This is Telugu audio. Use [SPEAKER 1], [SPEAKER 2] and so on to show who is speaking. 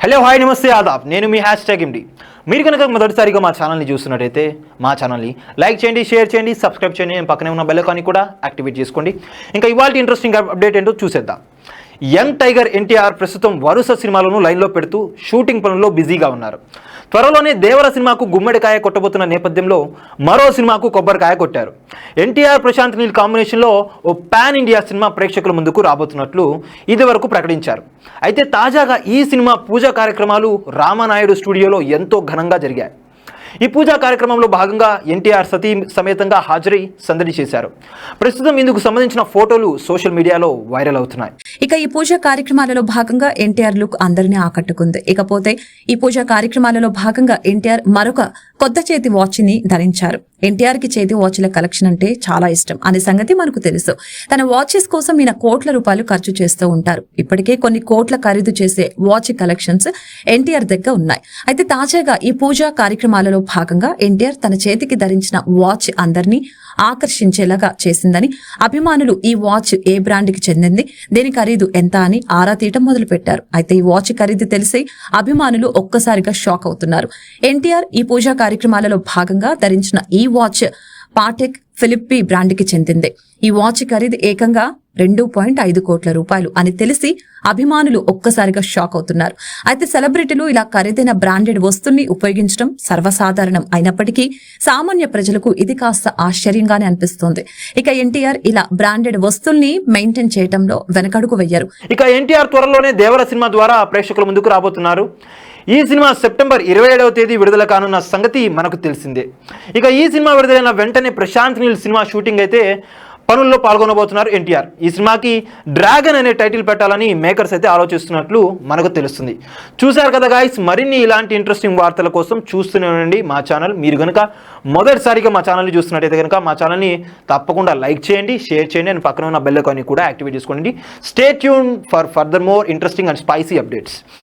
[SPEAKER 1] హలో హాయ్ నమస్తే ఆదాబ్ నేను మీ #MD మీరు కనుక మొదటిసారిగా మా ఛానల్ని చూస్తున్నట్టయితే మా ఛానల్ని లైక్ చేయండి, షేర్ చేయండి, సబ్స్క్రైబ్ చేయండి, పక్కనే ఉన్న బెల్ ఐకాన్ని కూడా యాక్టివేట్ చేసుకోండి. ఇంకా ఇవాళ ఇంట్రెస్టింగ్ అప్డేట్ ఏంటో చూసేద్దాం. యంగ్ టైగర్ ఎన్టీఆర్ ప్రస్తుతం వరుస సినిమాలను లైన్లో పెడుతూ షూటింగ్ పనుల్లో బిజీగా ఉన్నారు. త్వరలోనే దేవర సినిమాకు గుమ్మడికాయ కొట్టబోతున్న నేపథ్యంలో మరో సినిమాకు కొబ్బరికాయ కొట్టారు. ఎన్టీఆర్ ప్రశాంత్ నీల్ కాంబినేషన్లో ఓ పాన్ ఇండియా సినిమా ప్రేక్షకుల ముందుకు రాబోతున్నట్లు ఇదివరకు ప్రకటించారు. అయితే తాజాగా ఈ సినిమా పూజా కార్యక్రమాలు రామానాయుడు స్టూడియోలో ఎంతో ఘనంగా జరిగాయి. ఈ పూజా కార్యక్రమంలో భాగంగా ఎన్టీఆర్ సతీ సమేతంగా హాజరై సందడి చేశారు. ప్రస్తుతం ఇందుకు సంబంధించిన ఫోటోలు సోషల్ మీడియాలో వైరల్ అవుతున్నాయి.
[SPEAKER 2] ఇక ఈ పూజా కార్యక్రమాలలో భాగంగా ఎన్టీఆర్ లుక్ అందరినీ ఆకట్టుకుంది. ఇకపోతే ఈ పూజా కార్యక్రమాలలో భాగంగా ఎన్టీఆర్ మరొక కొత్త చేతి వాచ్ ని ధరించారు. ఎన్టీఆర్ కి చేతి వాచ్ల కలెక్షన్ అంటే చాలా ఇష్టం అనే సంగతి మనకు తెలుసు. తన వాచెస్ కోసం ఈయన కోట్ల రూపాయలు ఖర్చు చేస్తూ ఉంటారు. ఇప్పటికే కొన్ని కోట్ల ఖరీదు చేసే వాచ్ కలెక్షన్స్ ఎన్టీఆర్ దగ్గర ఉన్నాయి. అయితే తాజాగా ఈ పూజా కార్యక్రమాలలో భాగంగా ఎన్టీఆర్ తన చేతికి ధరించిన వాచ్ అందరినీ ఆకర్షించేలాగా చేసిందని, అభిమానులు ఈ వాచ్ ఏ బ్రాండ్ కి చెందింది, దీని ఖరీదు ఎంత అని ఆరా తీయటం మొదలు పెట్టారు. అయితే ఈ వాచ్ ఖరీదు తెలిసి అభిమానులు ఒక్కసారిగా షాక్ అవుతున్నారు. ఎన్టీఆర్ ఈ పూజా కార్యక్రమాలలో భాగంగా ధరించిన ఈ వాచ్ పాటెక్ ఫిలిప్పీ బ్రాండ్ కి చెందింది. ఈ వాచ్ ఖరీదు ఏకంగా 2.5 కోట్ల రూపాయలు అని తెలిసి అభిమానులు ఒక్కసారిగా షాక్ అవుతున్నారు. అయితే సెలబ్రిటీలు ఇలా ఖరీదైన బ్రాండెడ్ వస్తువుల్ని ఉపయోగించడం సర్వసాధారణం అయినప్పటికీ సామాన్య ప్రజలకు ఇది కాస్త ఆశ్చర్యంగానే అనిపిస్తోంది. ఇక ఎన్టీఆర్ ఇలా బ్రాండెడ్ వస్తువుల్ని మెయింటైన్ చేయడంలో వెనకడుగు వెయ్యారు.
[SPEAKER 1] ఇక ఎన్టీఆర్ త్వరలోనే దేవర సినిమా ద్వారా ప్రేక్షకుల ముందుకు రాబోతున్నారు. ఈ సినిమా సెప్టెంబర్ 27వ తేదీ విడుదల కానున్న సంగతి మనకు తెలిసిందే. ఇక ఈ సినిమా విడుదలైన వెంటనే ప్రశాంత్ నీల్ సినిమా షూటింగ్ అయితే పనుల్లో పాల్గొనబోతున్నారు ఎన్టీఆర్. ఈ సినిమాకి డ్రాగన్ అనే టైటిల్ పెట్టాలని మేకర్స్ అయితే ఆలోచిస్తున్నట్లు మనకు తెలుస్తుంది. చూశారు కదా గాయ్స్, మరిన్ని ఇలాంటి ఇంట్రెస్టింగ్ వార్తల కోసం చూస్తూనే ఉండండి మా ఛానల్. మీరు కనుక మొదటిసారిగా మా ఛానల్ని చూస్తున్నట్టయితే కనుక మా ఛానల్ని తప్పకుండా లైక్ చేయండి, షేర్ చేయండి, అండ్ పక్కన ఉన్న బెల్ ఐకాన్ని కూడా యాక్టివేట్ చేసుకోండి. Stay tune for further more interesting and spicy updates.